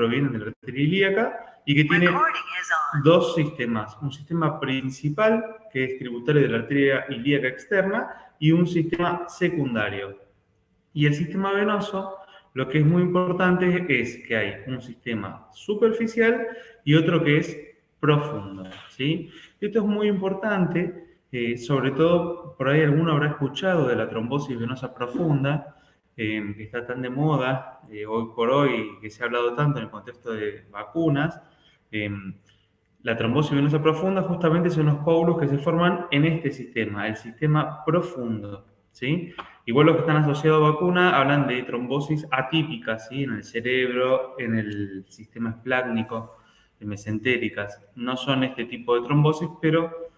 provienen de la arteria ilíaca y que tiene dos sistemas. Un sistema principal, que es tributario de la arteria ilíaca externa, y un sistema secundario. Y el sistema venoso, lo que es muy importante es que hay un sistema superficial y otro que es profundo, ¿sí? Esto es muy importante, sobre todo por ahí alguno habrá escuchado de la trombosis venosa profunda, que está tan de moda hoy por hoy, que se ha hablado tanto en el contexto de vacunas. La trombosis venosa profunda justamente son los coágulos que se forman en este sistema, el sistema profundo, ¿sí? Igual los que están asociados a vacuna hablan de trombosis atípicas, ¿sí? En el cerebro, en el sistema esplácnico, de mesentéricas. No son este tipo de trombosis, pero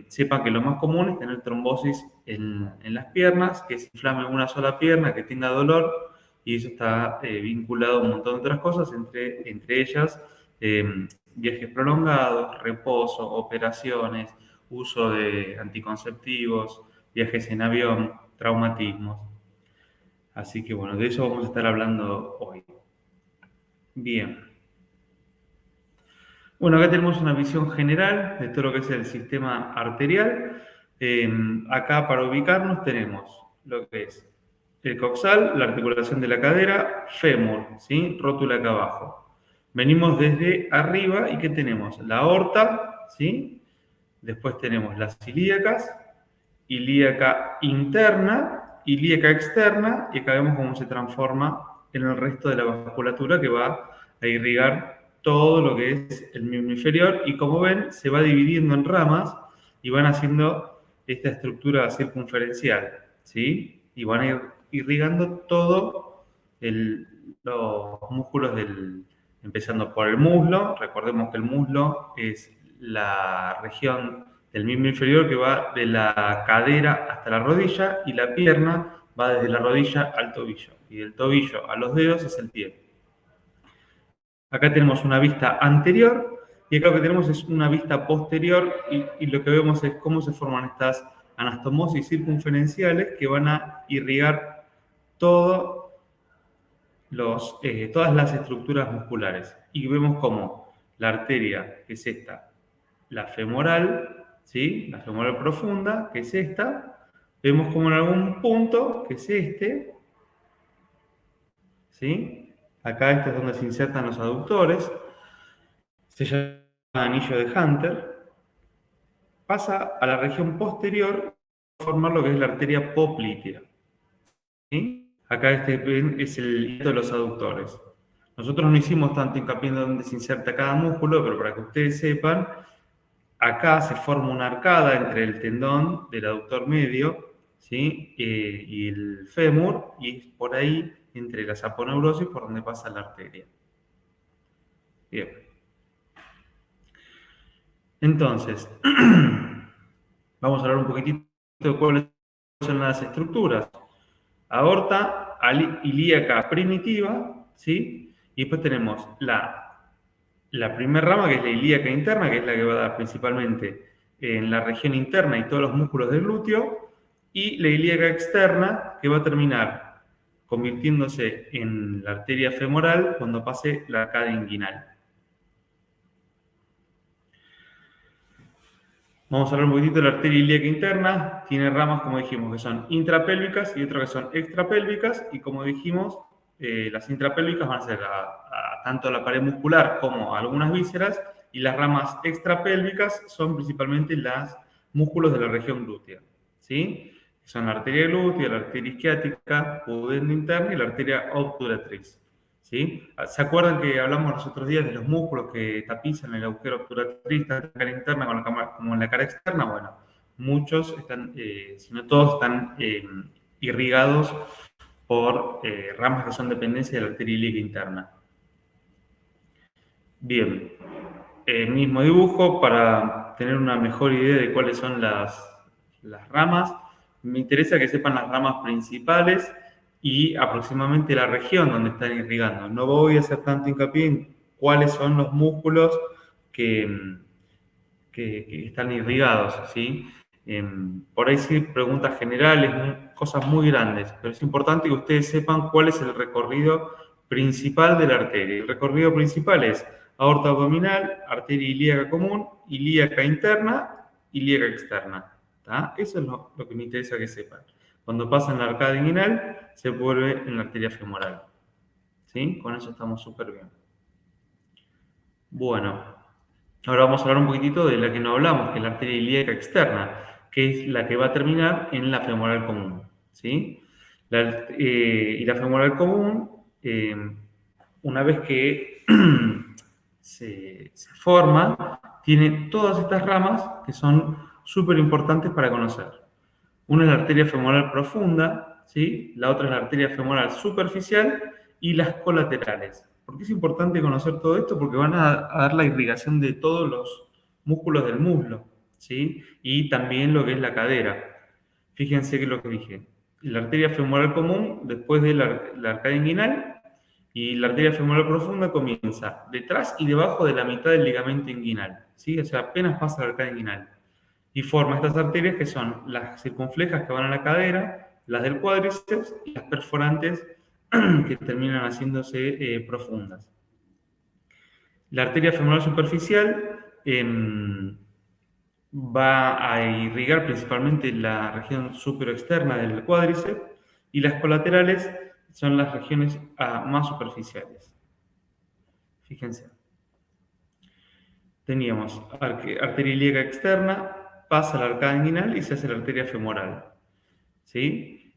sepan que lo más común es tener trombosis en las piernas, que se inflame una sola pierna, que tenga dolor, y eso está vinculado a un montón de otras cosas, entre ellas viajes prolongados, reposo, operaciones, uso de anticonceptivos, viajes en avión, traumatismos. Así que bueno, de eso vamos a estar hablando hoy. Bien. Bueno, acá tenemos una visión general de todo lo que es el sistema arterial. Acá para ubicarnos tenemos lo que es el coxal, la articulación de la cadera, fémur, ¿sí? Rótula acá abajo. Venimos desde arriba y ¿qué tenemos? La aorta, ¿sí? Después tenemos las ilíacas, ilíaca interna, ilíaca externa, y acá vemos cómo se transforma en el resto de la vasculatura que va a irrigar todo lo que es el miembro inferior, y como ven, se va dividiendo en ramas y van haciendo esta estructura circunferencial, ¿sí? Y van a ir irrigando todo los músculos empezando por el muslo. Recordemos que el muslo es la región del miembro inferior que va de la cadera hasta la rodilla, y la pierna va desde la rodilla al tobillo, y del tobillo a los dedos es el pie. Acá tenemos una vista anterior y acá lo que tenemos es una vista posterior, y lo que vemos es cómo se forman estas anastomosis circunferenciales que van a irrigar todas las estructuras musculares. Y vemos cómo la arteria, que es esta, la femoral, ¿sí? La femoral profunda, que es esta, vemos como en algún punto, que es este, ¿sí? Acá este es donde se insertan los aductores, se llama anillo de Hunter, pasa a la región posterior a formar lo que es la arteria poplitea, ¿sí? Acá este es el hiato de los aductores. Nosotros no hicimos tanto hincapié en dónde se inserta cada músculo, pero para que ustedes sepan, acá se forma una arcada entre el tendón del aductor medio, ¿sí? Y el fémur, y es por ahí, entre la saponeurosis, por donde pasa la arteria. Bien. Entonces, vamos a hablar un poquitito de cuáles son las estructuras. Aorta ilíaca primitiva, ¿sí? Y después tenemos la primera rama, que es la ilíaca interna, que es la que va a dar principalmente en la región interna y todos los músculos del glúteo, y la ilíaca externa, que va a terminar convirtiéndose en la arteria femoral cuando pase la arcada inguinal. Vamos a hablar un poquitito de la arteria ilíaca interna. Tiene ramas, como dijimos, que son intrapélvicas y otras que son extrapélvicas, y como dijimos, las intrapélvicas van a ser tanto la pared muscular como algunas vísceras, y las ramas extrapélvicas son principalmente los músculos de la región glútea, ¿sí? Son la arteria glútea, la arteria isquiática, pudenda interna y la arteria obturatriz, ¿sí? ¿Se acuerdan que hablamos los otros días de los músculos que tapizan el agujero obturatriz, tanto en la cara interna como en la cara externa? Bueno, muchos están, si no todos, están irrigados por ramas que son dependencia de la arteria ilíaca interna. Bien, mismo dibujo para tener una mejor idea de cuáles son las ramas. Me interesa que sepan las ramas principales y aproximadamente la región donde están irrigando. No voy a hacer tanto hincapié en cuáles son los músculos que están irrigados, ¿sí? Por ahí sí, preguntas generales, cosas muy grandes, pero es importante que ustedes sepan cuál es el recorrido principal de la arteria. El recorrido principal es aorta abdominal, arteria ilíaca común, ilíaca interna, ilíaca externa. ¿Tá? Eso es lo que me interesa que sepan. Cuando pasa en la arcada inguinal, se vuelve en la arteria femoral. ¿Sí? Con eso estamos súper bien. Bueno, ahora vamos a hablar un poquitito de la que no hablamos, que es la arteria ilíaca externa, que es la que va a terminar en la femoral común. ¿Sí? Y la femoral común, una vez que se forma, tiene todas estas ramas que son súper importantes para conocer. Una es la arteria femoral profunda, ¿sí? La otra es la arteria femoral superficial y las colaterales. ¿Por qué es importante conocer todo esto? Porque van a dar la irrigación de todos los músculos del muslo, ¿sí? Y también lo que es la cadera. Fíjense que es lo que dije. La arteria femoral común, después de la arcada inguinal, y la arteria femoral profunda comienza detrás y debajo de la mitad del ligamento inguinal, ¿sí? O sea, apenas pasa la arcada inguinal. Y forma estas arterias que son las circunflejas que van a la cadera, las del cuádriceps y las perforantes que terminan haciéndose profundas. La arteria femoral superficial va a irrigar principalmente la región superoexterna del cuádriceps y las colaterales son las regiones más superficiales. Fíjense. Teníamos arteria ilíaca externa, pasa la arcada inguinal y se hace la arteria femoral. ¿Sí?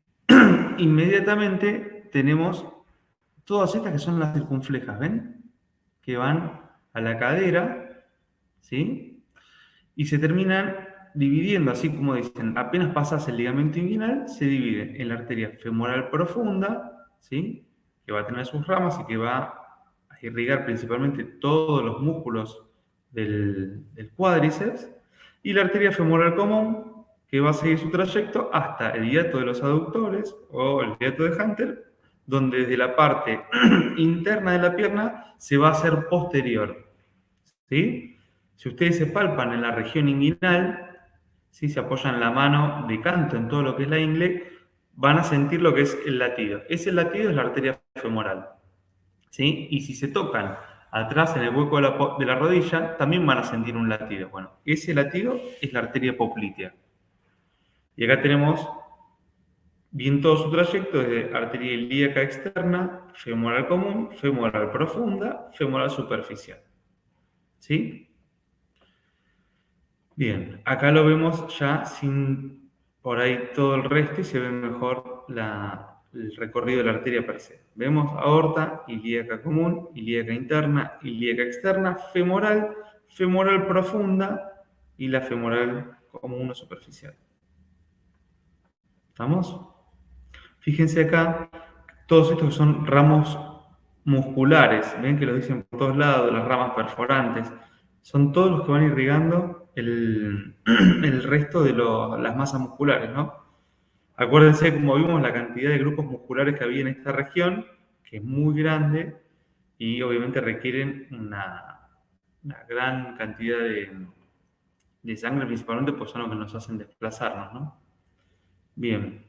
Inmediatamente tenemos todas estas que son las circunflejas, ¿ven? Que van a la cadera, ¿sí? Y se terminan dividiendo, así como dicen, apenas pasas el ligamento inguinal, se divide en la arteria femoral profunda, ¿sí? Que va a tener sus ramas y que va a irrigar principalmente todos los músculos del cuádriceps, y la arteria femoral común, que va a seguir su trayecto hasta el hiato de los aductores o el hiato de Hunter, donde desde la parte interna de la pierna se va a hacer posterior. ¿Sí? Si ustedes se palpan en la región inguinal, ¿sí? Se apoyan la mano de canto en todo lo que es la ingle, van a sentir lo que es el latido. Ese latido es la arteria femoral. ¿Sí? Y si se tocan atrás en el hueco de la rodilla, también van a sentir un latido. Bueno, ese latido es la arteria poplitea. Y acá tenemos bien todo su trayecto desde arteria ilíaca externa, femoral común, femoral profunda, femoral superficial. ¿Sí? Bien, acá lo vemos ya sin por ahí todo el resto y se ve mejor el recorrido de la arteria per se. Vemos aorta, ilíaca común, ilíaca interna, ilíaca externa, femoral, femoral profunda y la femoral común o superficial. ¿Estamos? Fíjense acá, todos estos son ramos musculares, ven que lo dicen por todos lados, las ramas perforantes, son todos los que van irrigando el resto de las masas musculares, ¿no? Acuérdense, como vimos, la cantidad de grupos musculares que había en esta región, que es muy grande y obviamente requieren una gran cantidad de sangre, principalmente pues son los que nos hacen desplazarnos, ¿no? Bien.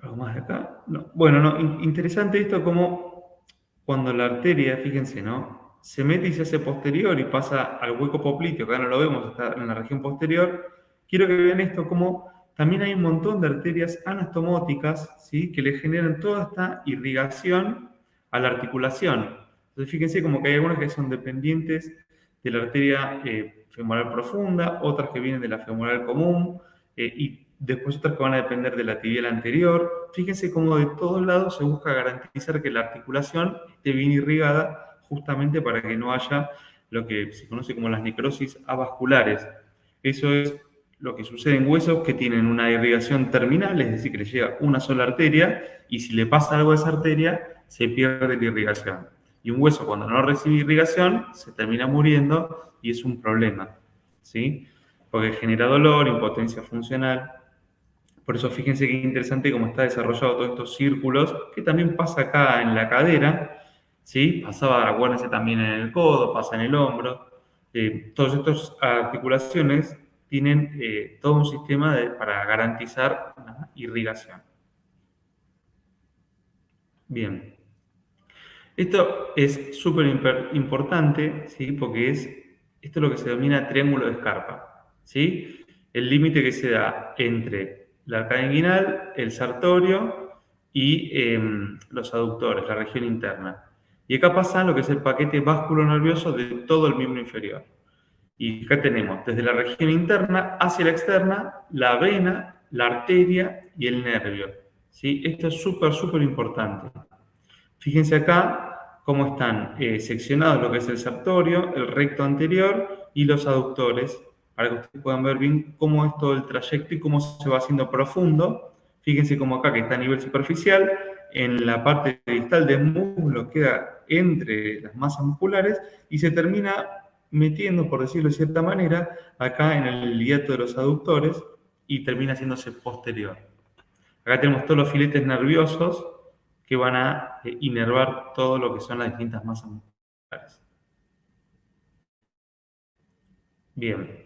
¿Algo más de acá? No. Bueno, no, interesante esto como cuando la arteria, fíjense, ¿no? Se mete y se hace posterior y pasa al hueco popliteo, que acá no lo vemos, está en la región posterior. Quiero que vean esto como también hay un montón de arterias anastomóticas, ¿sí? Que le generan toda esta irrigación a la articulación. Entonces, fíjense como que hay algunas que son dependientes de la arteria femoral profunda, otras que vienen de la femoral común, y después otras que van a depender de la tibial anterior. Fíjense cómo de todos lados se busca garantizar que la articulación esté bien irrigada justamente para que no haya lo que se conoce como las necrosis avasculares. Eso es lo que sucede en huesos que tienen una irrigación terminal, es decir, que le llega una sola arteria y si le pasa algo a esa arteria, se pierde la irrigación. Y un hueso cuando no recibe irrigación se termina muriendo y es un problema, ¿sí? Porque genera dolor, impotencia funcional. Por eso fíjense qué interesante cómo está desarrollado todos estos círculos, que también pasa acá en la cadera, ¿sí? Pasaba, acuérdense, también en el codo, pasa en el hombro. Todas estas articulaciones tienen todo un sistema para garantizar la irrigación. Bien. Esto es súper importante, ¿sí? Porque esto es lo que se denomina triángulo de Scarpa, ¿sí? El límite que se da entre la arcada inguinal, el sartorio y los aductores, la región interna. Y acá pasa lo que es el paquete vasculonervioso de todo el miembro inferior. Y acá tenemos desde la región interna hacia la externa, la vena, la arteria y el nervio, ¿sí? Esto es súper importante. Fíjense acá cómo están seccionados lo que es el sartorio, el recto anterior y los aductores, para que ustedes puedan ver bien cómo es todo el trayecto y cómo se va haciendo profundo. Fíjense cómo acá, que está a nivel superficial, en la parte distal del músculo queda entre las masas musculares y se termina metiendo, por decirlo de cierta manera, acá en el hiato de los aductores y termina haciéndose posterior. Acá tenemos todos los filetes nerviosos que van a inervar todo lo que son las distintas masas musculares. Bien,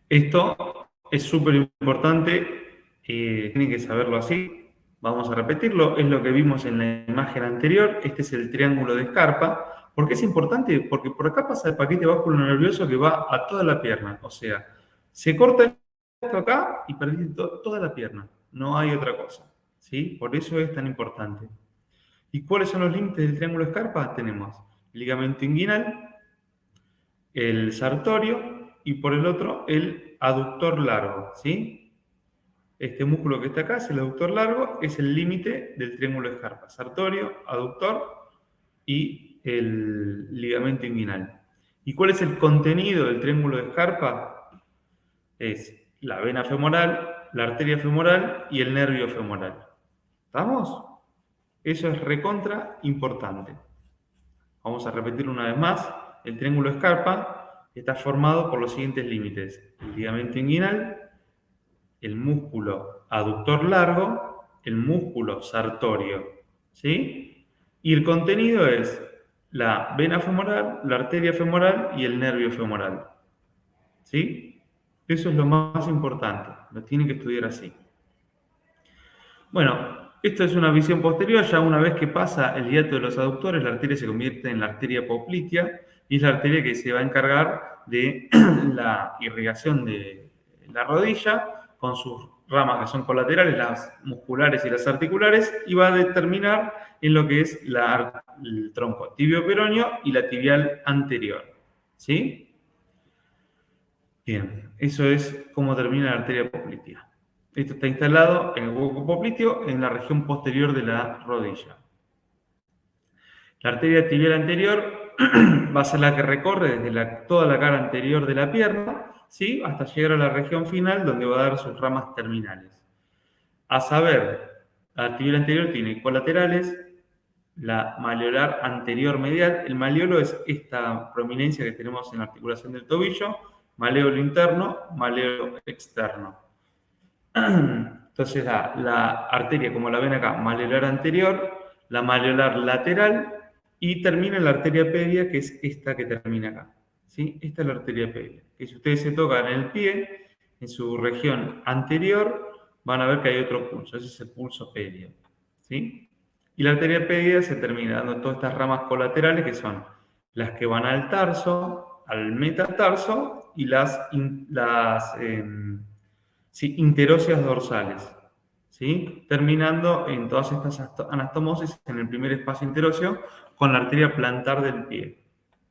esto es súper importante, tienen que saberlo así. Vamos a repetirlo, es lo que vimos en la imagen anterior. Este es el triángulo de Scarpa. ¿Por qué es importante? Porque por acá pasa el paquete vasculonervioso que va a toda la pierna. O sea, se corta esto acá y perdiste toda la pierna. No hay otra cosa, ¿sí? Por eso es tan importante. ¿Y cuáles son los límites del triángulo de Scarpa? Tenemos el ligamento inguinal, el sartorio y por el otro el aductor largo, ¿sí? Este músculo que está acá es el aductor largo, es el límite del triángulo de Scarpa. Sartorio, aductor y el ligamento inguinal. ¿Y cuál es el contenido del triángulo de Scarpa? Es la vena femoral, la arteria femoral y el nervio femoral. ¿Estamos? Eso es recontra importante. Vamos a repetir una vez más. El triángulo de Scarpa está formado por los siguientes límites: el ligamento inguinal, el músculo aductor largo, el músculo sartorio, ¿sí? Y el contenido es la vena femoral, la arteria femoral y el nervio femoral, ¿sí? Eso es lo más importante, lo tienen que estudiar así. Bueno, esto es una visión posterior. Ya una vez que pasa el hiato de los aductores, la arteria se convierte en la arteria poplitea y es la arteria que se va a encargar de la irrigación de la rodilla con sus ramas que son colaterales, las musculares y las articulares, y va a determinar en lo que es el tronco tibio-peroneo y la tibial anterior. ¿Sí? Bien, eso es cómo termina la arteria poplitea. Esto está instalado en el hueco popliteo en la región posterior de la rodilla. La arteria tibial anterior va a ser la que recorre desde toda la cara anterior de la pierna, ¿sí? Hasta llegar a la región final donde va a dar sus ramas terminales. A saber, la tibial anterior tiene colaterales, la maleolar anterior medial. El maleolo es esta prominencia que tenemos en la articulación del tobillo, maleolo interno, maleolo externo. Entonces la arteria, como la ven acá, maleolar anterior, la maleolar lateral y termina la arteria pedia, que es esta que termina acá. ¿Sí? Esta es la arteria pedia. Que si ustedes se tocan en el pie, en su región anterior, van a ver que hay otro pulso. Ese es el pulso pedio. ¿Sí? Y la arteria pedia se termina dando todas estas ramas colaterales que son las que van al tarso, al metatarso y las interóseas dorsales, ¿sí? Terminando en todas estas anastomosis en el primer espacio interóseo con la arteria plantar del pie,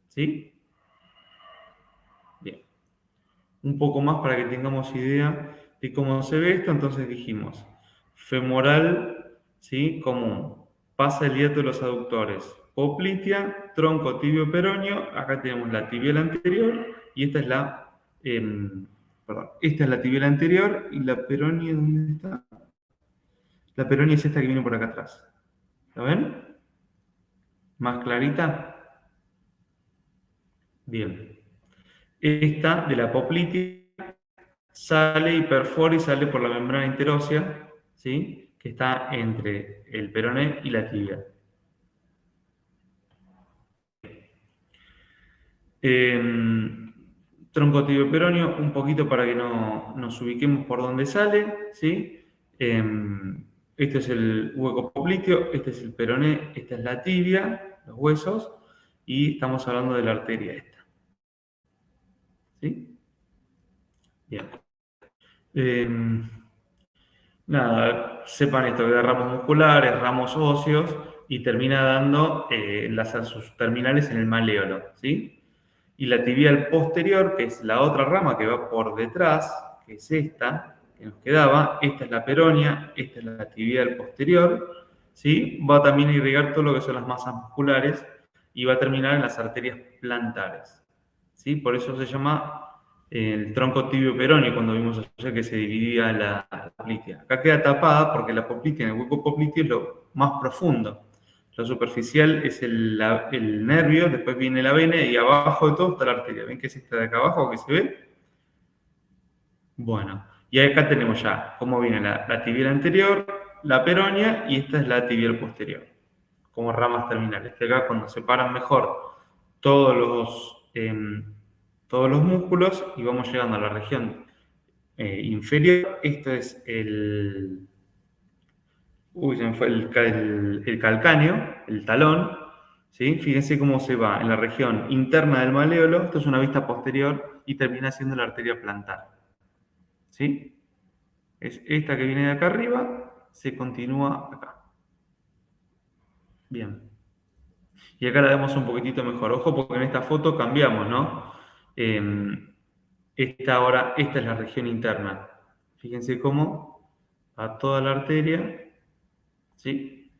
¿sí? Bien. Un poco más para que tengamos idea de cómo se ve esto. Entonces dijimos, femoral, ¿sí? Común. Pasa el hiato de los aductores. Poplitea, tronco tibio peroneo. Acá tenemos la tibial anterior y esta es esta es la tibial anterior y la peronea, ¿dónde está? La peronea es esta que viene por acá atrás. ¿La ven? ¿Más clarita? Bien. Esta de la poplitea sale y perfora y sale por la membrana interósea, ¿sí? Que está entre el peroné y la tibia. Tronco tibio un poquito para que nos ubiquemos por dónde sale, ¿sí? Este es el hueco popliteo, este es el peroné, esta es la tibia, los huesos, y estamos hablando de la arteria esta. ¿Sí? Bien. Nada, sepan esto, que da ramos musculares, ramos óseos, y termina dando sus terminales en el maléolo, ¿sí? Y la tibial posterior, que es la otra rama que va por detrás, que es esta, que nos quedaba, esta es la peronia, esta es la tibial posterior, ¿sí? Va también a irrigar todo lo que son las masas musculares y va a terminar en las arterias plantares, ¿sí? Por eso se llama el tronco tibio peroneo, cuando vimos ayer que se dividía la poplitea. Acá queda tapada porque la poplitea, en el hueco popliteo, es lo más profundo. Lo superficial es el nervio, después viene la vena y abajo de todo está la arteria. ¿Ven que es esta de acá abajo que se ve? Bueno, y acá tenemos ya cómo viene la tibial anterior, la peronia y esta es la tibial posterior, como ramas terminales. Que acá cuando separan mejor todos todos los músculos y vamos llegando a la región inferior, esto es se me fue el calcáneo, el talón, ¿sí? Fíjense cómo se va en la región interna del maléolo, esto es una vista posterior y termina siendo la arteria plantar, ¿sí? Es esta que viene de acá arriba, se continúa acá. Bien. Y acá la vemos un poquitito mejor. Ojo porque en esta foto cambiamos, ¿no? Esta es la región interna. Fíjense cómo va toda la arteria, ¿sí?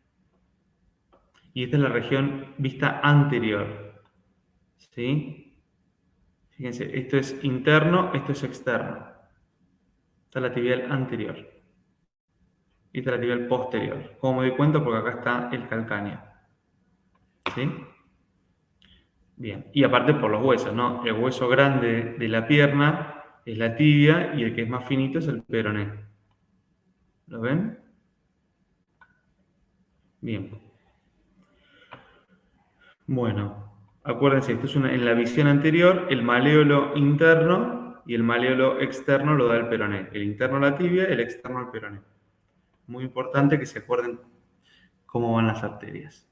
Y esta es la región vista anterior, ¿sí? Fíjense, esto es interno, esto es externo. Esta es la tibial anterior. Y esta es la tibial posterior. ¿Cómo me doy cuenta? Porque acá está el calcáneo, ¿sí? Bien, y aparte por los huesos, ¿no? El hueso grande de la pierna es la tibia y el que es más finito es el peroné. ¿Lo ven? Bien. Bueno, acuérdense, esto es en la visión anterior, el maléolo interno y el maléolo externo lo da el peroné. El interno la tibia, el externo el peroné. Muy importante que se acuerden cómo van las arterias.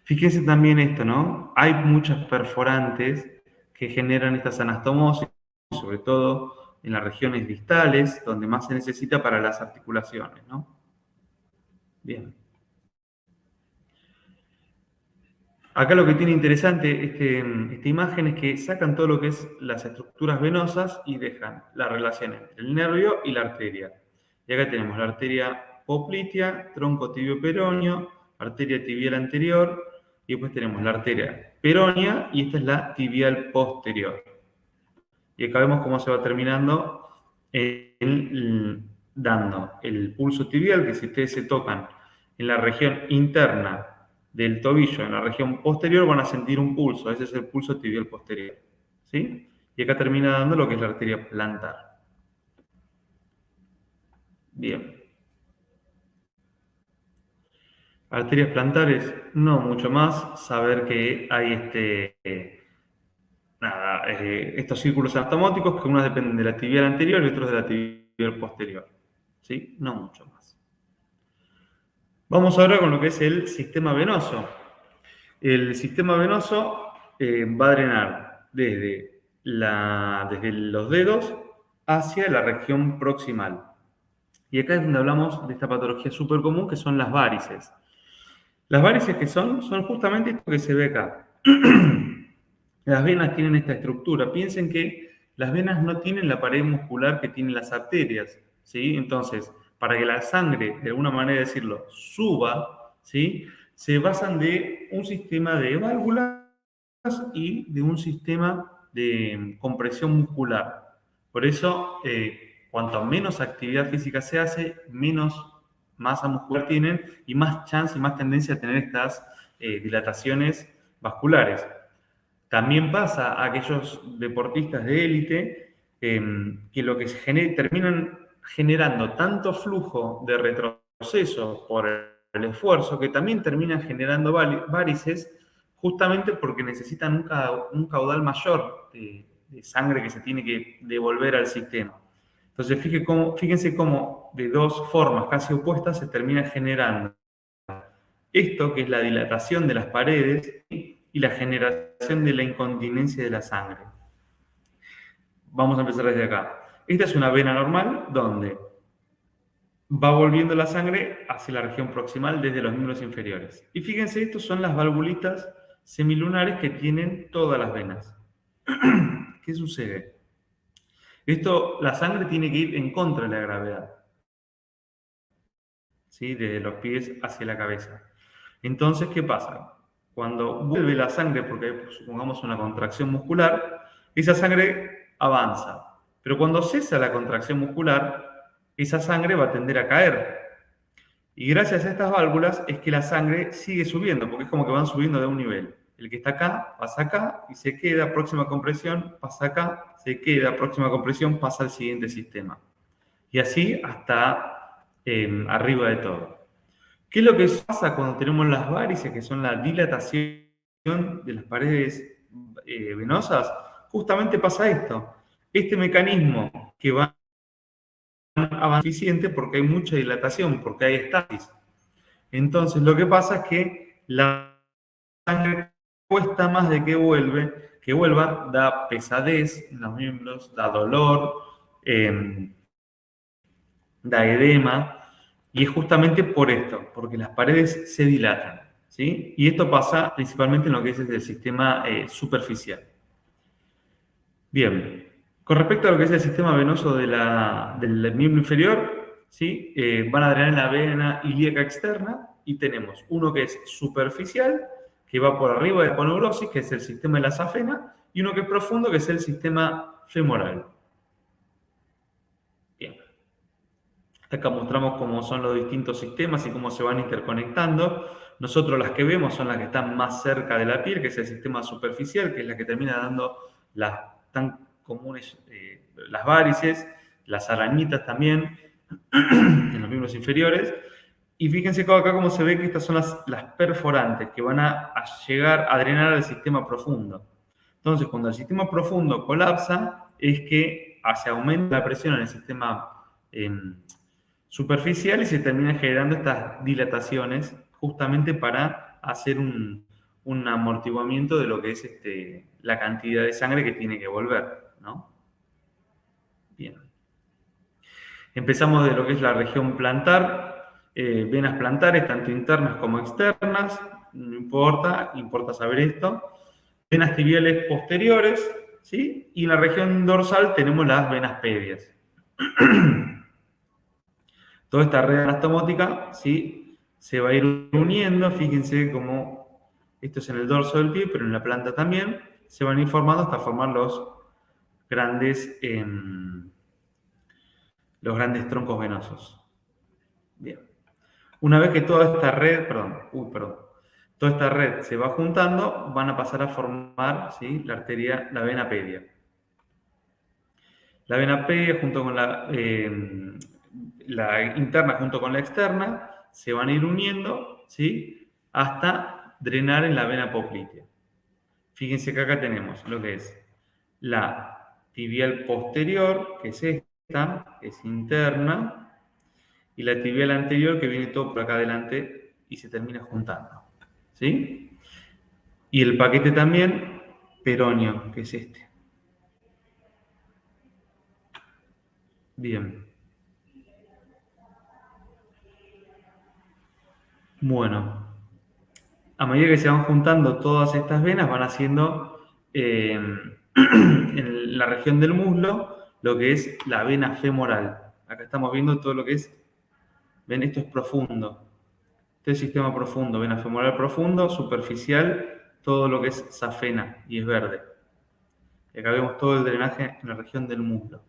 Fíjense también esto, ¿no? Hay muchas perforantes que generan estas anastomosis, sobre todo en las regiones distales, donde más se necesita para las articulaciones, ¿no? Bien. Acá lo que tiene interesante esta imagen es que sacan todo lo que es las estructuras venosas y dejan la relación entre el nervio y la arteria. Y acá tenemos la arteria poplitea, tronco tibio peroneo, arteria tibial anterior, y después tenemos la arteria peronea y esta es la tibial posterior. Y acá vemos cómo se va terminando dando el pulso tibial, que si ustedes se tocan en la región interna del tobillo, en la región posterior, van a sentir un pulso. Ese es el pulso tibial posterior, ¿sí? Y acá termina dando lo que es la arteria plantar. Bien. Arterias plantares, no mucho más. Saber que hay estos círculos anatomóticos, que unos dependen de la tibial anterior y otros de la tibial posterior. ¿Sí? No mucho más. Vamos ahora con lo que es el sistema venoso. El sistema venoso va a drenar desde los dedos hacia la región proximal. Y acá es donde hablamos de esta patología súper común, que son las varices. Las varices que son justamente esto que se ve acá. Las venas tienen esta estructura. Piensen que las venas no tienen la pared muscular que tienen las arterias, ¿sí? Entonces, para que la sangre, de alguna manera decirlo, suba, ¿sí? Se basan de un sistema de válvulas y de un sistema de compresión muscular. Por eso, cuanto menos actividad física se hace, menos masa muscular tienen y más chance y más tendencia a tener estas dilataciones vasculares. También pasa a aquellos deportistas de élite que lo que terminan generando tanto flujo de retroceso por el esfuerzo que también terminan generando varices justamente porque necesitan un caudal mayor de sangre que se tiene que devolver al sistema. Entonces, fíjense cómo de dos formas casi opuestas se termina generando esto, que es la dilatación de las paredes y la generación de la incontinencia de la sangre. Vamos a empezar desde acá. Esta es una vena normal donde va volviendo la sangre hacia la región proximal desde los miembros inferiores. Y fíjense, estos son las valvulitas semilunares que tienen todas las venas. ¿Qué sucede? La sangre tiene que ir en contra de la gravedad, ¿sí? Desde los pies hacia la cabeza. Entonces, ¿qué pasa? Cuando vuelve la sangre, porque hay, supongamos, una contracción muscular, esa sangre avanza. Pero cuando cesa la contracción muscular, esa sangre va a tender a caer. Y gracias a estas válvulas es que la sangre sigue subiendo, porque es como que van subiendo de un nivel. El que está acá, pasa acá y se queda, próxima compresión, pasa acá, se queda, próxima compresión, pasa al siguiente sistema. Y así hasta arriba de todo. ¿Qué es lo que pasa cuando tenemos las varices, que son la dilatación de las paredes venosas? Justamente pasa esto. Este mecanismo que va avanzando eficiente porque hay mucha dilatación, porque hay estasis. Entonces, lo que pasa es que la sangre cuesta más de que vuelva, da pesadez en los miembros, da dolor, da edema, y es justamente por esto, porque las paredes se dilatan, ¿sí? Y esto pasa principalmente en lo que es el sistema superficial. Bien, con respecto a lo que es el sistema venoso del miembro inferior, ¿sí? Van a drenar en la vena ilíaca externa y tenemos uno que es superficial, que va por arriba de la aponeurosis, que es el sistema de la safena, y uno que es profundo, que es el sistema femoral. Bien. Acá mostramos cómo son los distintos sistemas y cómo se van interconectando. Nosotros las que vemos son las que están más cerca de la piel, que es el sistema superficial, que es la que termina dando las tan comunes, las varices, las arañitas también, en los miembros inferiores. Y fíjense acá cómo se ve que estas son las perforantes, que van a llegar a drenar al sistema profundo. Entonces, cuando el sistema profundo colapsa, es que se aumenta la presión en el sistema superficial y se terminan generando estas dilataciones justamente para hacer un amortiguamiento de lo que es la cantidad de sangre que tiene que volver, ¿no? Bien. Empezamos de lo que es la región plantar, venas plantares, tanto internas como externas, no importa saber esto. Venas tibiales posteriores, ¿sí? Y en la región dorsal tenemos las venas pedias. Toda esta red anastomótica, ¿sí? Se va a ir uniendo, fíjense cómo esto es en el dorso del pie, pero en la planta también, se van a ir formando hasta formar los grandes troncos venosos. Bien. Una vez que toda esta red, toda esta red se va juntando, van a pasar a formar, ¿sí? La vena pedia. La vena pedia junto con la interna junto con la externa se van a ir uniendo, ¿sí? Hasta drenar en la vena poplitea. Fíjense que acá tenemos lo que es la tibial posterior, que es esta, que es interna, y la tibial anterior, que viene todo por acá adelante y se termina juntando, ¿sí? Y el paquete también peroneo, que es este. Bien. Bueno, a medida que se van juntando todas estas venas, van haciendo en la región del muslo lo que es la vena femoral. Acá estamos viendo todo lo que es, ven, esto es profundo. Este es el sistema profundo, vena femoral profundo, superficial, todo lo que es safena y es verde. Y acá vemos todo el drenaje en la región del muslo.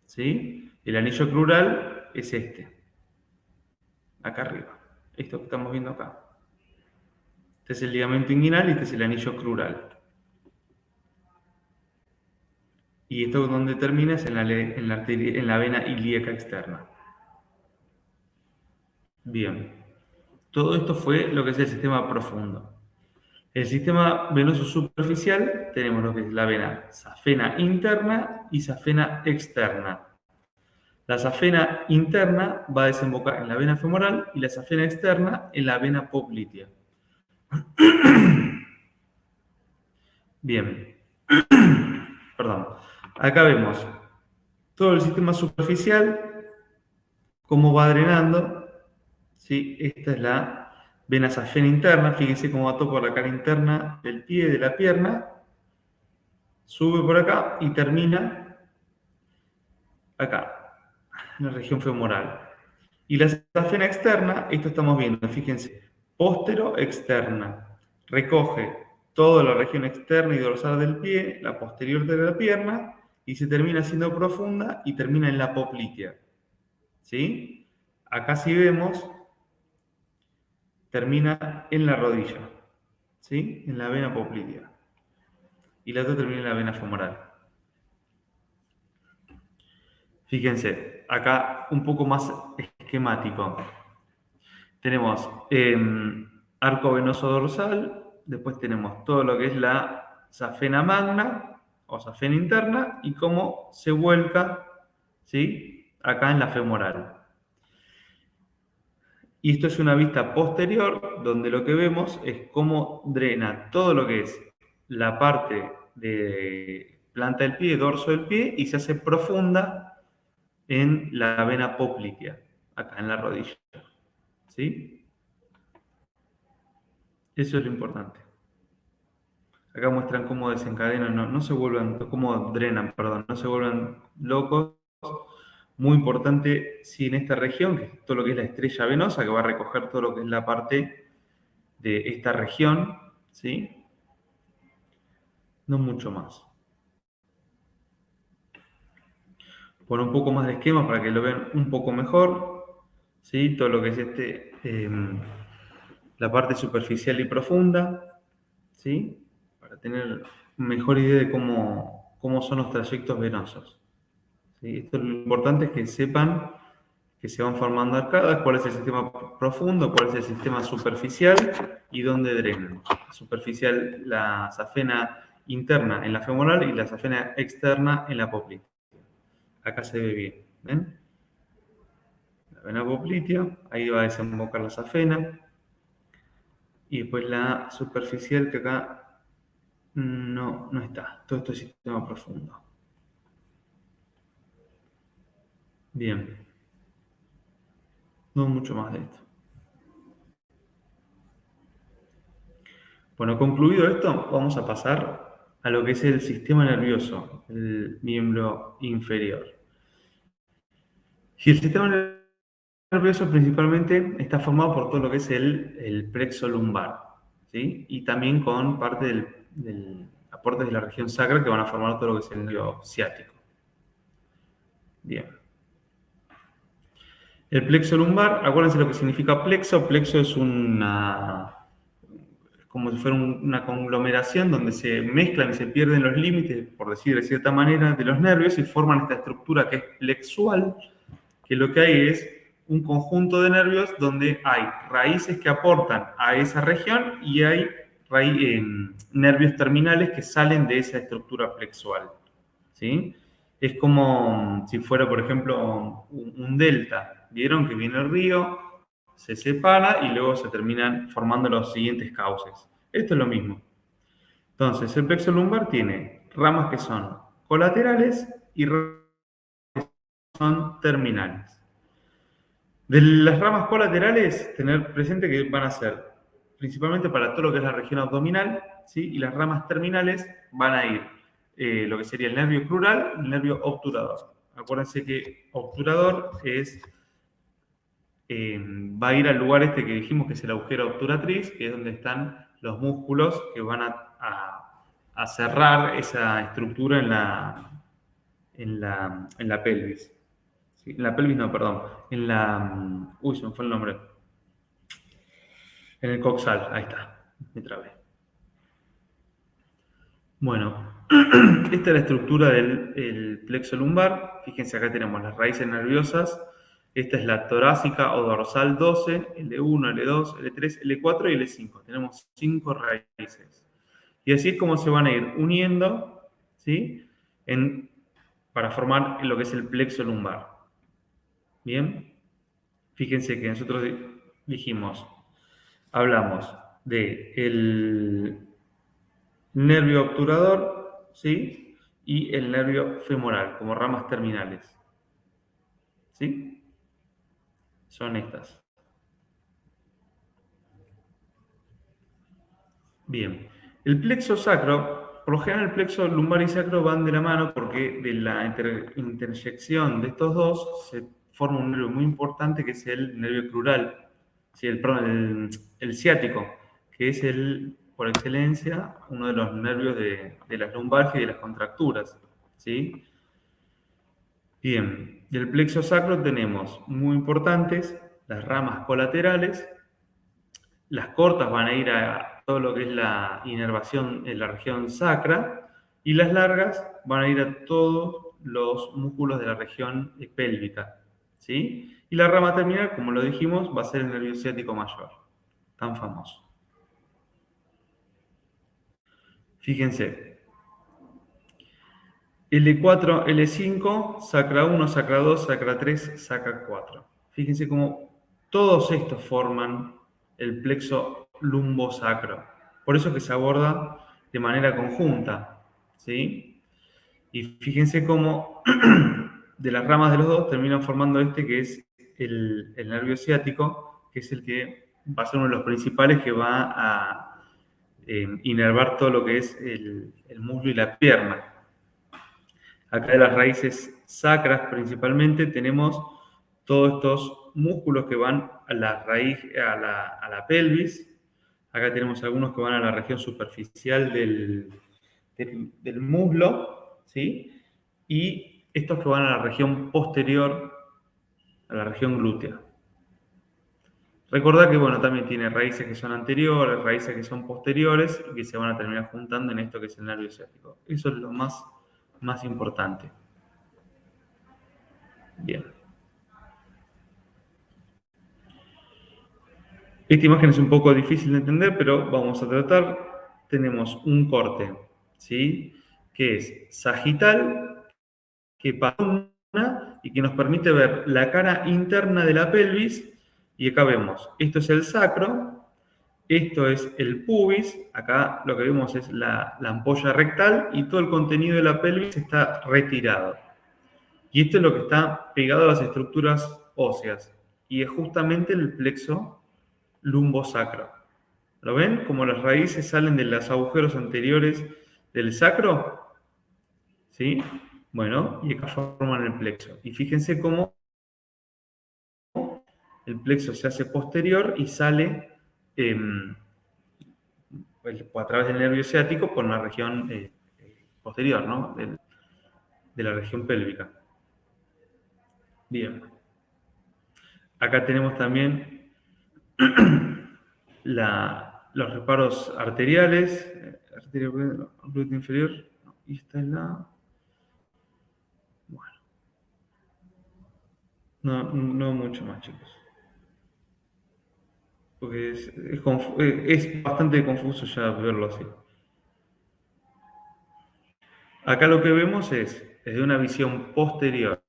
¿Sí? El anillo crural es este, acá arriba. Esto que estamos viendo acá. Este es el ligamento inguinal y este es el anillo crural. Y esto donde termina es en la vena ilíaca externa. Bien. Todo esto fue lo que es el sistema profundo. El sistema venoso superficial tenemos lo que es la vena safena interna y safena externa. La safena interna va a desembocar en la vena femoral y la safena externa en la vena poplitea. Bien. Perdón. Acá vemos todo el sistema superficial, cómo va drenando. ¿Sí? Esta es la vena safena interna. Fíjense cómo va todo por la cara interna del pie, de la pierna. Sube por acá y termina acá, en la región femoral. Y la safena externa, esto estamos viendo, fíjense, póstero-externa. Recoge toda la región externa y dorsal del pie, la posterior de la pierna, y se termina siendo profunda y termina en la poplitea. ¿Sí? Acá si vemos, termina en la rodilla, ¿sí? En la vena poplitea. Y la otra termina en la vena femoral. Fíjense, acá un poco más esquemático. Tenemos arco venoso dorsal, después tenemos todo lo que es la safena magna o safena interna y cómo se vuelca, ¿sí? Acá en la femoral. Y esto es una vista posterior donde lo que vemos es cómo drena todo lo que es la parte de planta del pie, dorso del pie, y se hace profunda en la vena poplitea, acá en la rodilla. ¿Sí? Eso es lo importante. Acá muestran cómo desencadenan, no se vuelvan, cómo drenan, perdón, no se vuelvan locos. Muy importante, sí, en esta región, que es todo lo que es la estrella venosa, que va a recoger todo lo que es la parte de esta región, ¿sí? No mucho más. Por un poco más de esquema para que lo vean un poco mejor, ¿sí? Todo lo que es la parte superficial y profunda, ¿sí? Para tener mejor idea de cómo son los trayectos venosos. ¿Sí? Esto lo importante es que sepan que se van formando arcadas, cuál es el sistema profundo, cuál es el sistema superficial y dónde drenan. Superficial, la safena interna en la femoral y la safena externa en la poplitea. Acá se ve bien, ¿ven? La vena poplitea, ahí va a desembocar la safena. Y después la superficial que acá no está. Todo esto es sistema profundo. Bien. No mucho más de esto. Bueno, concluido esto, vamos a pasar a lo que es el sistema nervioso, el miembro inferior. Y el sistema nervioso principalmente está formado por todo lo que es el plexo lumbar, ¿sí? Y también con parte del aporte de la región sacra que van a formar todo lo que es el nervio ciático. Bien. El plexo lumbar, acuérdense lo que significa plexo. Plexo es como si fuera una conglomeración donde se mezclan y se pierden los límites, por decir de cierta manera, de los nervios y forman esta estructura que es plexual, que lo que hay es un conjunto de nervios donde hay raíces que aportan a esa región y hay nervios terminales que salen de esa estructura plexual, ¿sí? Es como si fuera, por ejemplo, un delta. ¿Vieron que viene el río, se separa y luego se terminan formando los siguientes cauces? Esto es lo mismo. Entonces, el plexo lumbar tiene ramas que son colaterales y ramas que son terminales. De las ramas colaterales, tener presente que van a ser principalmente para todo lo que es la región abdominal, ¿sí? Y las ramas terminales van a ir lo que sería el nervio crural y el nervio obturador. Acuérdense que obturador va a ir al lugar este que dijimos que es el agujero obturatriz, que es donde están los músculos que van a cerrar esa estructura en la pelvis. ¿Sí? En la pelvis no, perdón. Uy, se me fue el nombre. En el coxal, ahí está. Me trabé. Bueno, esta es la estructura del plexo lumbar. Fíjense, acá tenemos las raíces nerviosas Esta es la torácica o dorsal 12, L1, L2, L3, L4 y L5. Tenemos 5 raíces. Y así es como se van a ir uniendo, ¿sí? Para formar lo que es el plexo lumbar. Bien, fíjense que nosotros hablamos del nervio obturador, ¿sí? Y el nervio femoral, como ramas terminales. ¿Sí? Son estas. Bien. El plexo sacro, por lo general el plexo lumbar y sacro van de la mano porque de la intersección de estos dos se forma un nervio muy importante que es el nervio crural, sí, el ciático, que es por excelencia uno de los nervios de las lumbalgias y de las contracturas. ¿Sí? Bien, del plexo sacro tenemos muy importantes las ramas colaterales. Las cortas van a ir a todo lo que es la inervación en la región sacra y las largas van a ir a todos los músculos de la región pélvica. ¿Sí? Y la rama terminal, como lo dijimos, va a ser el nervio ciático mayor, tan famoso. Fíjense, L4, L5, sacra 1, sacra 2, sacra 3, sacra 4. Fíjense cómo todos estos forman el plexo lumbosacro. Por eso que se aborda de manera conjunta. ¿Sí? Y fíjense cómo de las ramas de los dos terminan formando este que es el nervio ciático, que es el que va a ser uno de los principales que va a inervar todo lo que es el muslo y la pierna. Acá de las raíces sacras principalmente tenemos todos estos músculos que van a la raíz, a la pelvis. Acá tenemos algunos que van a la región superficial del muslo, ¿sí? Y estos que van a la región posterior, a la región glútea. Recordad que, bueno, también tiene raíces que son anteriores, raíces que son posteriores y que se van a terminar juntando en esto que es el nervio ciático. Eso es lo más importante. Bien. Esta imagen es un poco difícil de entender, pero vamos a tratar. Tenemos un corte, ¿sí? Que es sagital, que pasa y que nos permite ver la cara interna de la pelvis. Y acá vemos, esto es el sacro, esto es el pubis, acá lo que vemos es la ampolla rectal y todo el contenido de la pelvis está retirado. Y esto es lo que está pegado a las estructuras óseas. Y es justamente el plexo lumbosacro. ¿Lo ven? Como las raíces salen de los agujeros anteriores del sacro. ¿Sí? Bueno, y acá forman el plexo. Y fíjense cómo el plexo se hace posterior y sale a través del nervio ciático por la región posterior, ¿no? De la región pélvica. Bien. Acá tenemos también los reparos arteriales, arteria glútea inferior, y esta es la... Bueno, no mucho más, chicos. Porque es bastante confuso ya verlo así. Acá lo que vemos es desde una visión posterior.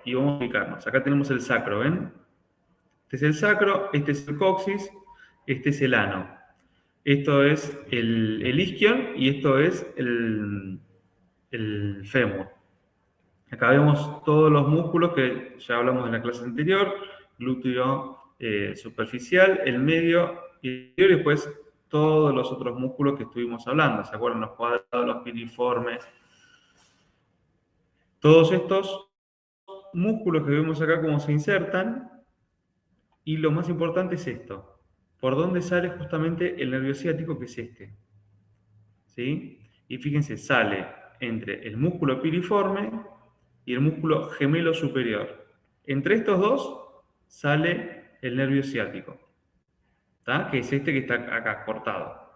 Y vamos a ubicarnos. Acá tenemos el sacro, ¿ven? Este es el sacro, este es el coxis, este es el ano. Esto es el isquion y esto es el fémur. Acá vemos todos los músculos que ya hablamos en la clase anterior, glúteo superficial, el medio y después todos los otros músculos que estuvimos hablando. ¿Se acuerdan? Los cuadrados, los piriformes. Todos estos músculos que vemos acá cómo se insertan. Y lo más importante es esto. ¿Por dónde sale justamente el nervio ciático, que es este? ¿Sí? Y fíjense, sale entre el músculo piriforme y el músculo gemelo superior. Entre estos dos sale el nervio ciático, ¿tá? Que es este que está acá cortado.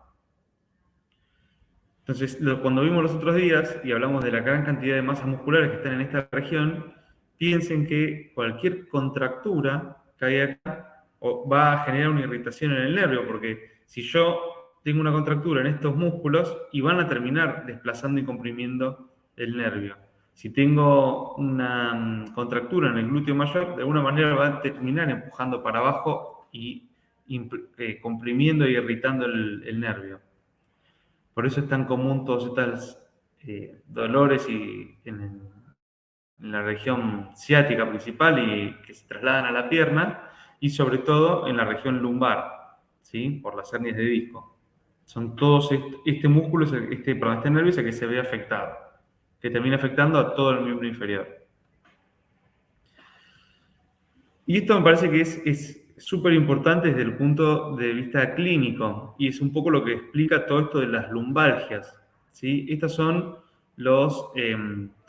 Entonces, cuando vimos los otros días y hablamos de la gran cantidad de masas musculares que están en esta región, piensen que cualquier contractura que hay acá va a generar una irritación en el nervio, porque si yo tengo una contractura en estos músculos y van a terminar desplazando y comprimiendo el nervio. Si tengo una contractura en el glúteo mayor, de alguna manera va a terminar empujando para abajo y comprimiendo y irritando el nervio. Por eso es tan común todos estos dolores en la región ciática principal y que se trasladan a la pierna y sobre todo en la región lumbar, ¿sí? Por las hernias de disco. Son todos este músculo, este nervio es el que se ve afectado, que termina afectando a todo el miembro inferior. Y esto me parece que es súper importante desde el punto de vista clínico y es un poco lo que explica todo esto de las lumbalgias, ¿sí? Estas son las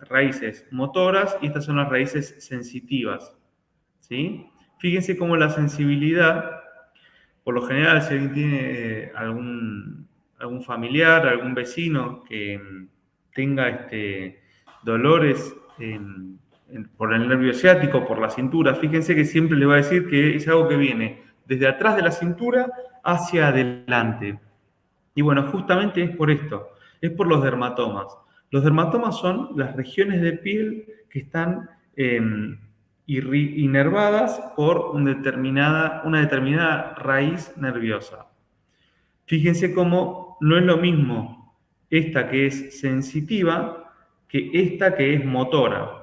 raíces motoras y estas son las raíces sensitivas, ¿sí? Fíjense cómo la sensibilidad, por lo general, si alguien tiene algún familiar, algún vecino que tenga dolores por el nervio ciático, por la cintura, fíjense que siempre le va a decir que es algo que viene desde atrás de la cintura hacia adelante. Y bueno, justamente es por esto, es por los dermatomas. Los dermatomas son las regiones de piel que están inervadas por una determinada raíz nerviosa. Fíjense cómo no es lo mismo esta que es sensitiva que esta que es motora.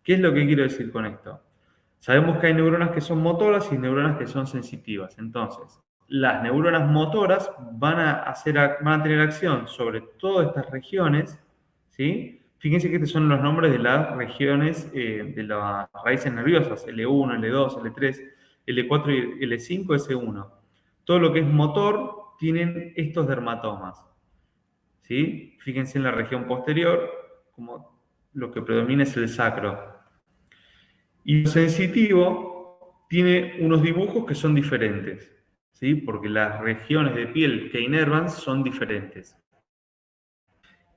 ¿Qué es lo que quiero decir con esto? Sabemos que hay neuronas que son motoras y neuronas que son sensitivas. Entonces, las neuronas motoras van a tener acción sobre todas estas regiones, ¿sí? Fíjense que estos son los nombres de las regiones de las raíces nerviosas, L1, L2, L3, L4 y L5, S1. Todo lo que es motor tienen estos dermatomas, ¿sí? Fíjense en la región posterior, como lo que predomina es el sacro. Y lo sensitivo tiene unos dibujos que son diferentes, ¿sí? Porque las regiones de piel que inervan son diferentes.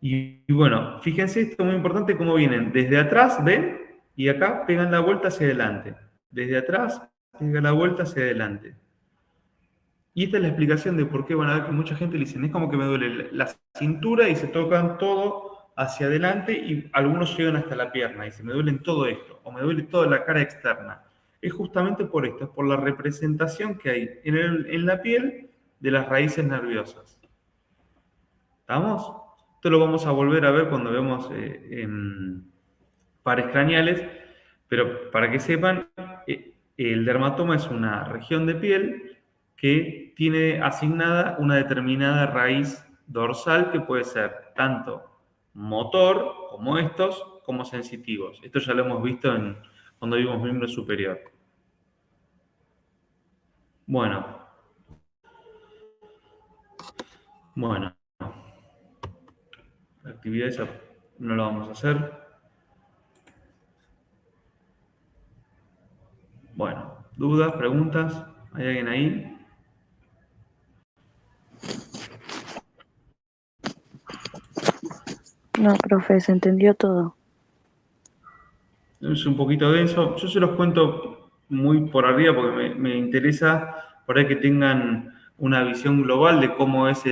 Y bueno, fíjense esto es muy importante cómo vienen desde atrás, ¿ven? Y acá pegan la vuelta hacia adelante. Desde atrás, pegan la vuelta hacia adelante. Y esta es la explicación de por qué van a ver que mucha gente le dicen, es como que me duele la cintura y se tocan todo hacia adelante y algunos llegan hasta la pierna y se me duelen todo esto, o me duele toda la cara externa. Es justamente por esto, es por la representación que hay en la piel de las raíces nerviosas. ¿Estamos? Esto lo vamos a volver a ver cuando vemos pares craneales, pero para que sepan, el dermatoma es una región de piel que tiene asignada una determinada raíz dorsal que puede ser tanto motor, como estos, como sensitivos. Esto ya lo hemos visto cuando vimos miembro superior. Bueno, la actividad esa no la vamos a hacer. Bueno, ¿dudas, preguntas? ¿Hay alguien ahí? No, profe, se entendió todo. Es un poquito denso. Yo se los cuento muy por arriba porque me interesa por ahí que tengan una visión global de cómo es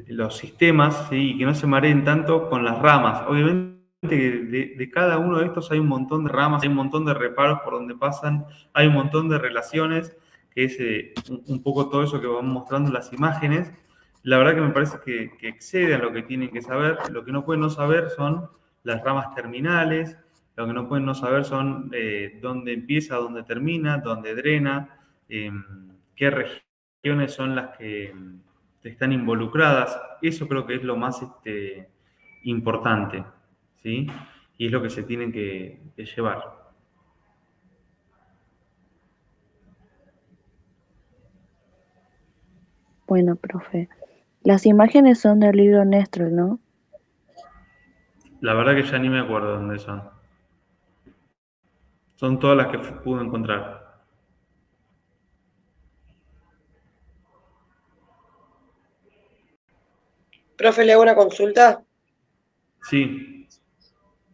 los sistemas, ¿sí? Y que no se mareen tanto con las ramas. Obviamente de cada uno de estos hay un montón de ramas, hay un montón de reparos por donde pasan, hay un montón de relaciones, que es un poco todo eso que vamos mostrando en las imágenes. La verdad que me parece que excede a lo que tienen que saber. Lo que no pueden no saber son las ramas terminales, lo que no pueden no saber son dónde empieza, dónde termina, dónde drena, qué regiones son las que están involucradas. Eso creo que es lo más importante, ¿sí? Y es lo que se tienen que llevar. Bueno, profe. Las imágenes son del libro Néstor, ¿no? La verdad que ya ni me acuerdo dónde son. Son todas las que pude encontrar. Profe, le hago una consulta. Sí,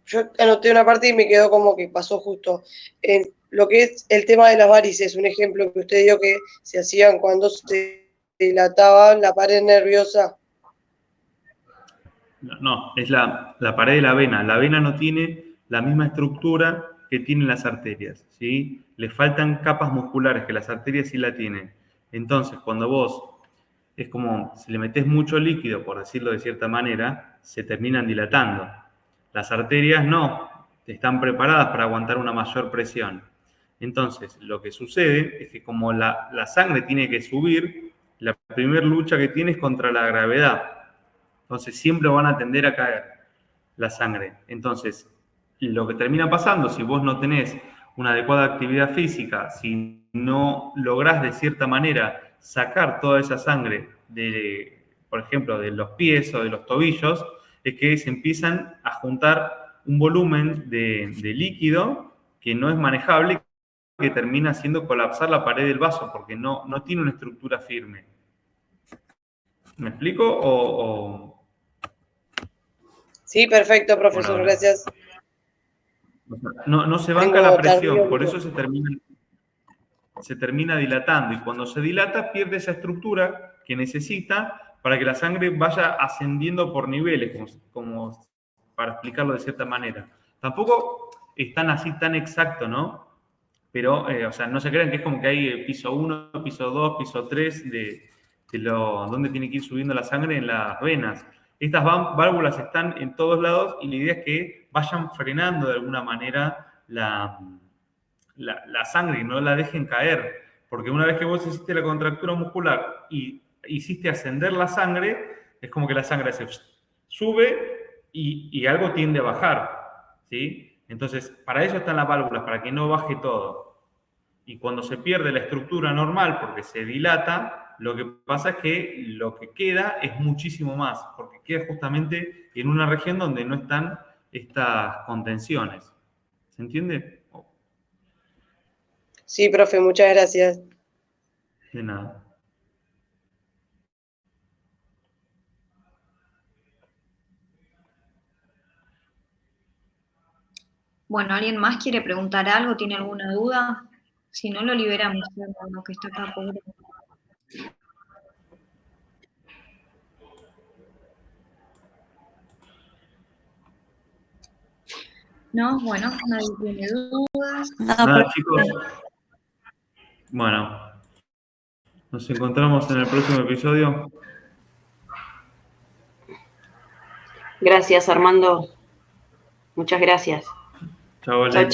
yo anoté una parte y me quedó como que pasó justo. En lo que es el tema de las varices, un ejemplo que usted dio que se hacían cuando se dilataba la pared nerviosa. No, es la pared de la vena. La vena no tiene la misma estructura que tienen las arterias, ¿sí? Le faltan capas musculares que las arterias sí la tienen. Entonces, cuando vos, es como si le metés mucho líquido, por decirlo de cierta manera, se terminan dilatando. Las arterias no, están preparadas para aguantar una mayor presión. Entonces, lo que sucede es que como la sangre tiene que subir, la primera lucha que tiene es contra la gravedad. Entonces siempre van a tender a caer la sangre. Entonces, lo que termina pasando, si vos no tenés una adecuada actividad física, si no lográs de cierta manera sacar toda esa sangre, por ejemplo, de los pies o de los tobillos, es que se empiezan a juntar un volumen de líquido que no es manejable, que termina haciendo colapsar la pared del vaso, porque no tiene una estructura firme. ¿Me explico? Sí, perfecto, profesor, gracias. No se banca la presión, por eso se termina dilatando, y cuando se dilata pierde esa estructura que necesita para que la sangre vaya ascendiendo por niveles, como para explicarlo de cierta manera. Tampoco es tan así, tan exacto, ¿no? Pero, o sea, no se crean que es como que hay piso 1, piso 2, piso 3 donde tiene que ir subiendo la sangre en las venas. Estas válvulas están en todos lados y la idea es que vayan frenando de alguna manera la sangre y no la dejen caer. Porque una vez que vos hiciste la contractura muscular y hiciste ascender la sangre, es como que la sangre se sube y algo tiende a bajar, ¿sí? Entonces, para eso están las válvulas, para que no baje todo. Y cuando se pierde la estructura normal porque se dilata, lo que pasa es que lo que queda es muchísimo más, porque queda justamente en una región donde no están estas contenciones. ¿Se entiende? Sí, profe, muchas gracias. De nada. Bueno, ¿alguien más quiere preguntar algo? ¿Tiene alguna duda? Si no, lo liberamos, hermano, que está acá, pobre. No, bueno, nadie tiene dudas. Nada, chicos. Bueno, nos encontramos en el próximo episodio. Gracias, Armando. Muchas gracias. Chao, Vale.